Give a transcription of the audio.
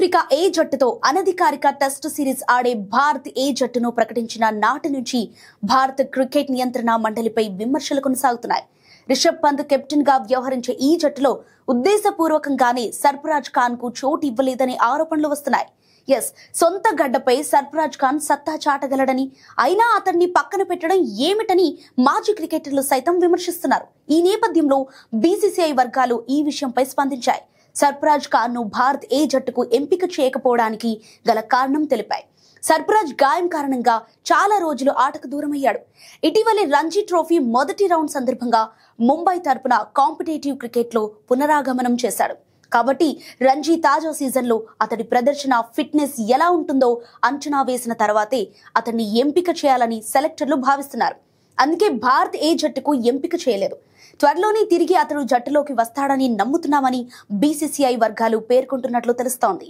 దక్షిణాఫ్రికా ఏ జట్టుతో అనధికారిక టెస్ట్ సిరీస్ ఆడే భారత్ ఏ జట్టును ప్రకటించిన నాటి నుంచి భారత క్రికెట్ నియంత్రణ మండలిపై విమర్శలు కొనసాగుతున్నాయి. రిషబ్ పంత్ కెప్టెన్ గా వ్యవహరించే ఈ జట్టులో ఉద్దేశపూర్వకంగానే సర్ఫరాజ్ ఖాన్ కు చోటు ఇవ్వలేదనే ఆరోపణలు వస్తున్నాయి. సొంత గడ్డపై సర్ఫరాజ్ ఖాన్ సత్తా చాటగలడని, అయినా అతన్ని పక్కన పెట్టడం ఏమిటని మాజీ క్రికెటర్లు సైతం విమర్శిస్తున్నారు. ఈ నేపథ్యంలో బీసీసీఐ వర్గాలు ఈ విషయంపై స్పందించాయి. సర్ఫరాజ్ ఖాన్ ను భారత్ ఏ జట్టుకు ఎంపిక చేయకపోవడానికి గల కారణం తెలిపాయి. సర్ఫరాజ్ గాయం కారణంగా చాలా రోజులు ఆటకు దూరమయ్యాడు. ఇటీవలే రంజీ ట్రోఫీ మొదటి రౌండ్ సందర్భంగా ముంబై తరపున కాంపిటేటివ్ క్రికెట్ లో పునరాగమనం చేశాడు. కాబట్టి రంజీ తాజా సీజన్లో అతడి ప్రదర్శన, ఫిట్నెస్ ఎలా ఉంటుందో అంచనా వేసిన తర్వాతే అతన్ని ఎంపిక చేయాలని సెలెక్టర్లు భావిస్తున్నారు. అందుకే భారత్ ఏ జట్టుకు ఎంపిక చేయలేదు. త్వరలోనే తిరిగి అతడు జట్టులోకి వస్తాడని నమ్ముతున్నామని బీసీసీఐ వర్గాలు పేర్కొంటున్నట్లు తెలుస్తోంది.